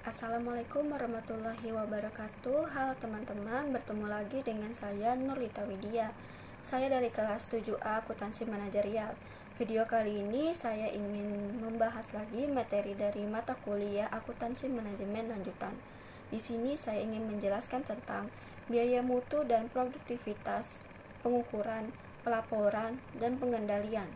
Assalamualaikum warahmatullahi wabarakatuh. Halo teman-teman, bertemu lagi dengan saya Nurlita Widya. Saya dari kelas 7A Akuntansi Manajerial. Video kali ini saya ingin membahas lagi materi dari mata kuliah Akuntansi Manajemen Lanjutan. Di sini saya ingin menjelaskan tentang biaya mutu dan produktivitas, pengukuran, pelaporan, dan pengendalian.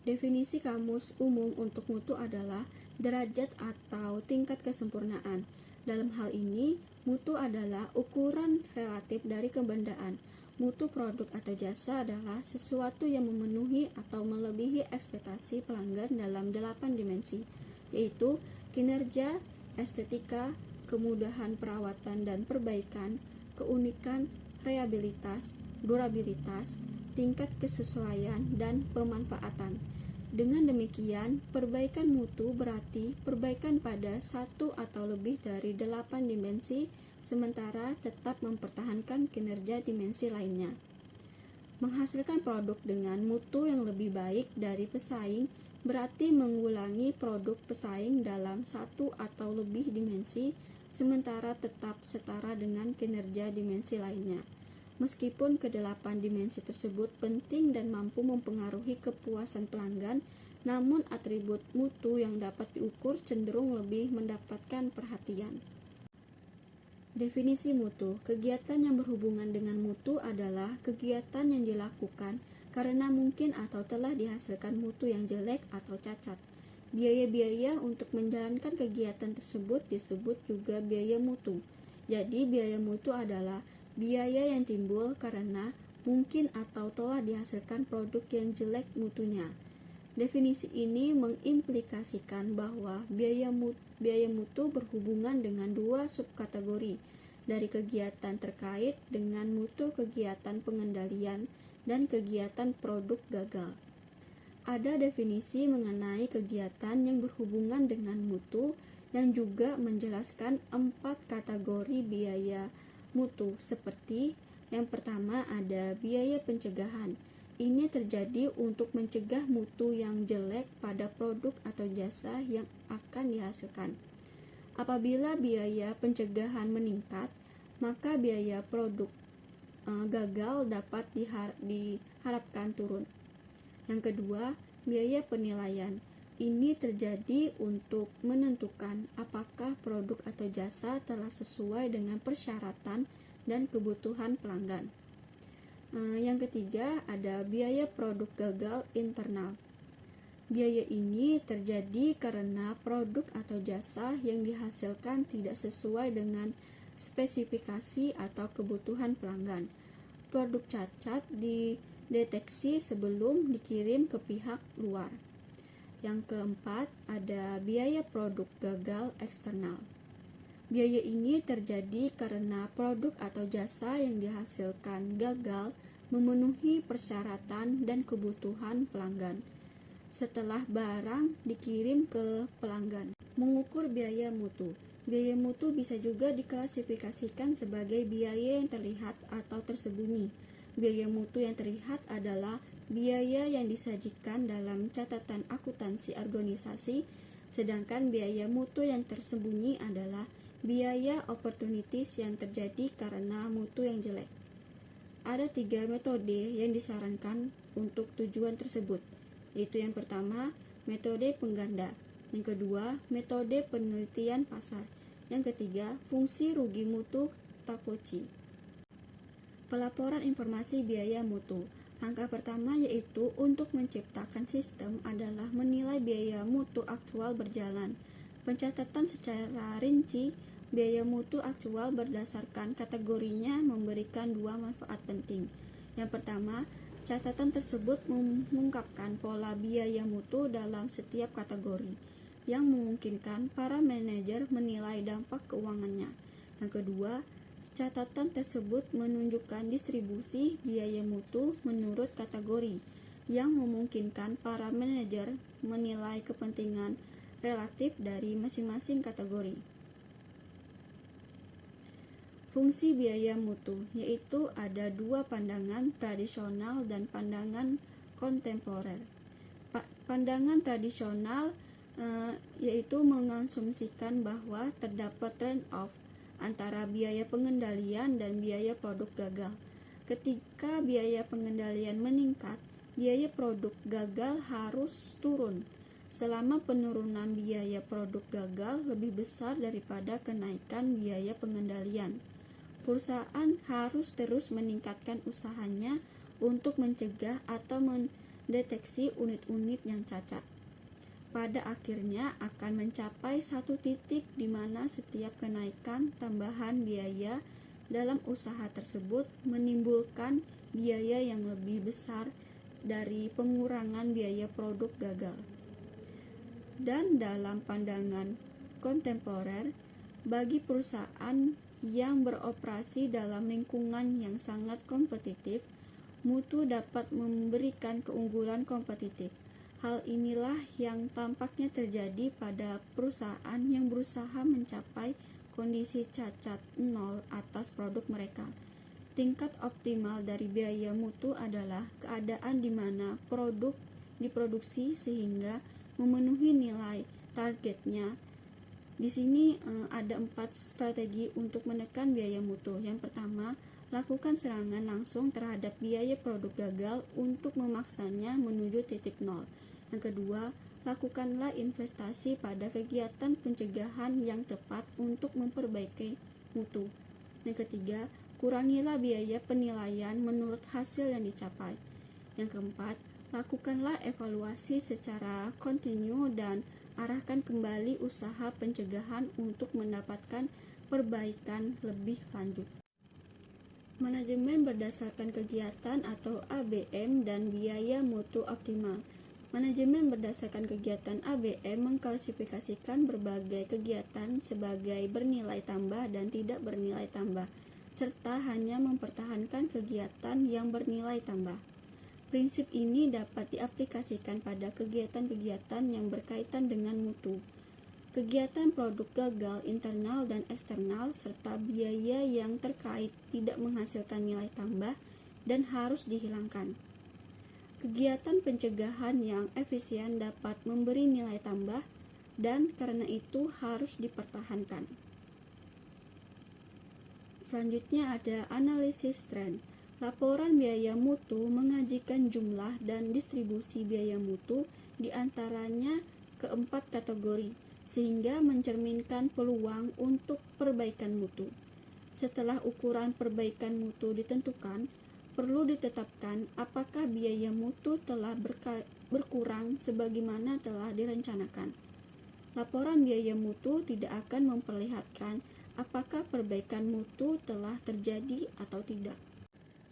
Definisi Kamus Umum untuk mutu adalah derajat atau tingkat kesempurnaan. Dalam hal ini, mutu adalah ukuran relatif dari kebendaan. Mutu produk atau jasa adalah sesuatu yang memenuhi atau melebihi ekspektasi pelanggan dalam 8 dimensi, yaitu kinerja, estetika, kemudahan perawatan dan perbaikan, keunikan, reliabilitas, durabilitas, tingkat kesesuaian, dan pemanfaatan. Dengan demikian, perbaikan mutu berarti perbaikan pada satu atau lebih dari 8 dimensi, sementara tetap mempertahankan kinerja dimensi lainnya. Menghasilkan produk dengan mutu yang lebih baik dari pesaing berarti mengulangi produk pesaing dalam satu atau lebih dimensi, sementara tetap setara dengan kinerja dimensi lainnya. Meskipun kedelapan dimensi tersebut penting dan mampu mempengaruhi kepuasan pelanggan, namun atribut mutu yang dapat diukur cenderung lebih mendapatkan perhatian. Definisi mutu. Kegiatan yang berhubungan dengan mutu adalah kegiatan yang dilakukan karena mungkin atau telah dihasilkan mutu yang jelek atau cacat. Biaya-biaya untuk menjalankan kegiatan tersebut disebut juga biaya mutu. Jadi, biaya mutu adalah biaya yang timbul karena mungkin atau telah dihasilkan produk yang jelek mutunya. Definisi ini mengimplikasikan bahwa biaya mutu berhubungan dengan dua subkategori, dari kegiatan terkait dengan mutu kegiatan pengendalian dan kegiatan produk gagal. Ada definisi mengenai kegiatan yang berhubungan dengan mutu yang juga menjelaskan 4 kategori biaya mutu, seperti yang pertama ada biaya pencegahan. Ini terjadi untuk mencegah mutu yang jelek pada produk atau jasa yang akan dihasilkan. Apabila biaya pencegahan meningkat, maka biaya produk gagal dapat diharapkan turun. Yang kedua, biaya penilaian. Ini terjadi untuk menentukan apakah produk atau jasa telah sesuai dengan persyaratan dan kebutuhan pelanggan. Yang ketiga, ada biaya produk gagal internal. Biaya ini terjadi karena produk atau jasa yang dihasilkan tidak sesuai dengan spesifikasi atau kebutuhan pelanggan. Produk cacat dideteksi sebelum dikirim ke pihak luar. Yang keempat, ada biaya produk gagal eksternal. Biaya ini terjadi karena produk atau jasa yang dihasilkan gagal memenuhi persyaratan dan kebutuhan pelanggan setelah barang dikirim ke pelanggan. Mengukur biaya mutu. Biaya mutu bisa juga diklasifikasikan sebagai biaya yang terlihat atau tersembunyi. Biaya mutu yang terlihat adalah biaya yang disajikan dalam catatan akuntansi organisasi, sedangkan biaya mutu yang tersembunyi adalah biaya opportunities yang terjadi karena mutu yang jelek. Ada 3 metode yang disarankan untuk tujuan tersebut, yaitu yang pertama, metode pengganda, yang kedua, metode penelitian pasar, yang ketiga, fungsi rugi mutu Takeuchi. Pelaporan informasi biaya mutu. Langkah pertama yaitu untuk menciptakan sistem adalah menilai biaya mutu aktual berjalan. Pencatatan secara rinci biaya mutu aktual berdasarkan kategorinya memberikan 2 manfaat penting. Yang pertama, catatan tersebut mengungkapkan pola biaya mutu dalam setiap kategori, yang memungkinkan para manajer menilai dampak keuangannya. Yang kedua, catatan tersebut menunjukkan distribusi biaya mutu menurut kategori, yang memungkinkan para manajer menilai kepentingan relatif dari masing-masing kategori. Fungsi biaya mutu, yaitu ada 2 pandangan tradisional dan pandangan kontemporer. Pandangan tradisional yaitu mengasumsikan bahwa terdapat trade-off antara biaya pengendalian dan biaya produk gagal. Ketika biaya pengendalian meningkat, biaya produk gagal harus turun. Selama penurunan biaya produk gagal lebih besar daripada kenaikan biaya pengendalian, perusahaan harus terus meningkatkan usahanya untuk mencegah atau mendeteksi unit-unit yang cacat. Pada akhirnya akan mencapai satu titik di mana setiap kenaikan tambahan biaya dalam usaha tersebut menimbulkan biaya yang lebih besar dari pengurangan biaya produk gagal. Dan dalam pandangan kontemporer, bagi perusahaan yang beroperasi dalam lingkungan yang sangat kompetitif, mutu dapat memberikan keunggulan kompetitif. Hal inilah yang tampaknya terjadi pada perusahaan yang berusaha mencapai kondisi cacat nol atas produk mereka. Tingkat optimal dari biaya mutu adalah keadaan di mana produk diproduksi sehingga memenuhi nilai targetnya. Di sini ada 4 strategi untuk menekan biaya mutu. Yang pertama, lakukan serangan langsung terhadap biaya produk gagal untuk memaksanya menuju titik nol. Yang kedua, lakukanlah investasi pada kegiatan pencegahan yang tepat untuk memperbaiki mutu. Yang ketiga, kurangilah biaya penilaian menurut hasil yang dicapai. Yang keempat, lakukanlah evaluasi secara kontinu dan arahkan kembali usaha pencegahan untuk mendapatkan perbaikan lebih lanjut. Manajemen berdasarkan kegiatan atau ABM dan biaya mutu optimal. Manajemen berdasarkan kegiatan ABM mengklasifikasikan berbagai kegiatan sebagai bernilai tambah dan tidak bernilai tambah, serta hanya mempertahankan kegiatan yang bernilai tambah. Prinsip ini dapat diaplikasikan pada kegiatan-kegiatan yang berkaitan dengan mutu, kegiatan produk gagal internal dan eksternal, serta biaya yang terkait tidak menghasilkan nilai tambah dan harus dihilangkan. Kegiatan pencegahan yang efisien dapat memberi nilai tambah dan karena itu harus dipertahankan. Selanjutnya ada analisis tren. Laporan biaya mutu mengajikan jumlah dan distribusi biaya mutu di antaranya keempat kategori, sehingga mencerminkan peluang untuk perbaikan mutu. Setelah ukuran perbaikan mutu ditentukan, perlu ditetapkan apakah biaya mutu telah berkurang sebagaimana telah direncanakan. Laporan biaya mutu tidak akan memperlihatkan apakah perbaikan mutu telah terjadi atau tidak.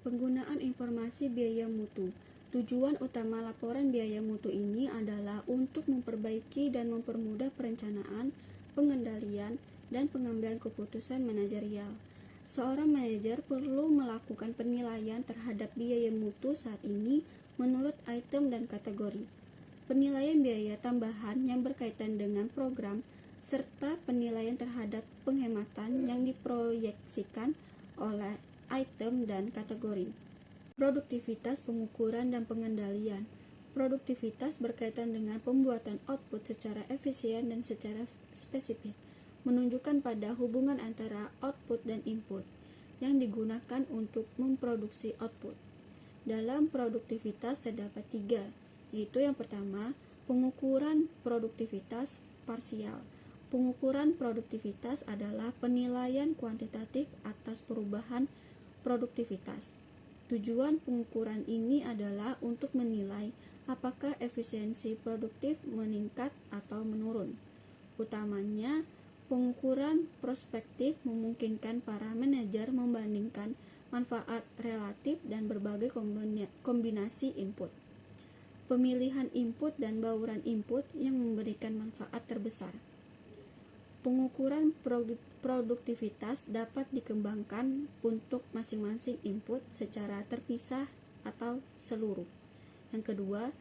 Penggunaan informasi biaya mutu. Tujuan utama laporan biaya mutu ini adalah untuk memperbaiki dan mempermudah perencanaan, pengendalian, dan pengambilan keputusan manajerial. Seorang manajer perlu melakukan penilaian terhadap biaya mutu saat ini menurut item dan kategori. Penilaian biaya tambahan yang berkaitan dengan program, serta penilaian terhadap penghematan yang diproyeksikan oleh item dan kategori. Produktivitas pengukuran dan pengendalian. Produktivitas berkaitan dengan pembuatan output secara efisien dan secara spesifik, menunjukkan pada hubungan antara output dan input yang digunakan untuk memproduksi output. Dalam produktivitas terdapat 3, yaitu yang pertama, pengukuran produktivitas parsial. Pengukuran produktivitas adalah penilaian kuantitatif atas perubahan produktivitas. Tujuan pengukuran ini adalah untuk menilai apakah efisiensi produktif meningkat atau menurun. Utamanya, pengukuran prospektif memungkinkan para manajer membandingkan manfaat relatif dan berbagai kombinasi input. Pemilihan input dan bauran input yang memberikan manfaat terbesar. Pengukuran produktivitas dapat dikembangkan untuk masing-masing input secara terpisah atau seluruh. Yang kedua,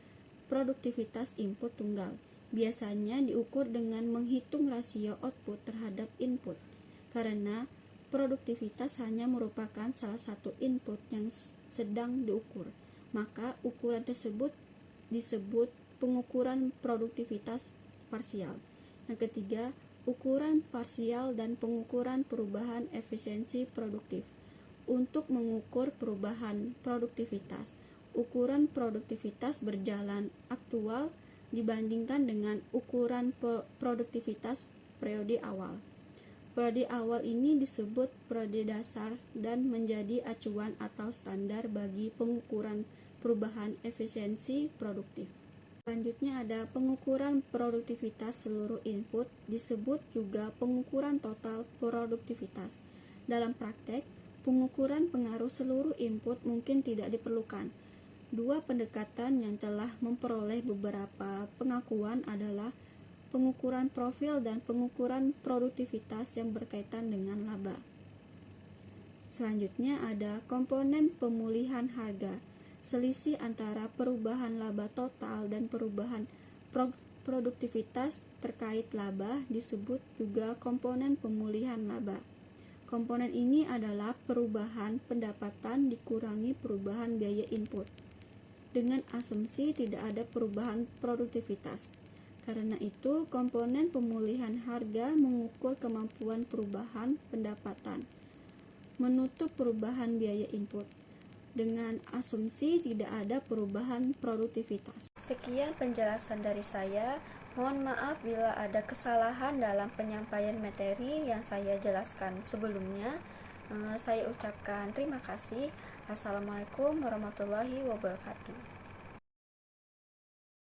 produktivitas input tunggal. Biasanya diukur dengan menghitung rasio output terhadap input, karena produktivitas hanya merupakan salah satu input yang sedang diukur. Maka ukuran tersebut disebut pengukuran produktivitas parsial. Yang ketiga, ukuran parsial dan pengukuran perubahan efisiensi produktif. Untuk mengukur perubahan produktivitas, ukuran produktivitas berjalan aktual dibandingkan dengan ukuran produktivitas periode awal. Periode awal ini disebut periode dasar dan menjadi acuan atau standar bagi pengukuran perubahan efisiensi produktif. Selanjutnya ada pengukuran produktivitas seluruh input, disebut juga pengukuran total produktivitas. Dalam praktek, pengukuran pengaruh seluruh input mungkin tidak diperlukan. Dua pendekatan yang telah memperoleh beberapa pengakuan adalah pengukuran profil dan pengukuran produktivitas yang berkaitan dengan laba. Selanjutnya ada komponen pemulihan harga. Selisih antara perubahan laba total dan perubahan produktivitas terkait laba disebut juga komponen pemulihan laba. Komponen ini adalah perubahan pendapatan dikurangi perubahan biaya input, dengan asumsi tidak ada perubahan produktivitas. Karena itu, komponen pemulihan harga mengukur kemampuan perubahan pendapatan, menutup perubahan biaya input, dengan asumsi tidak ada perubahan produktivitas. Sekian penjelasan dari saya. Mohon maaf bila ada kesalahan dalam penyampaian materi yang saya jelaskan sebelumnya. Saya ucapkan terima kasih. Assalamualaikum warahmatullahi wabarakatuh.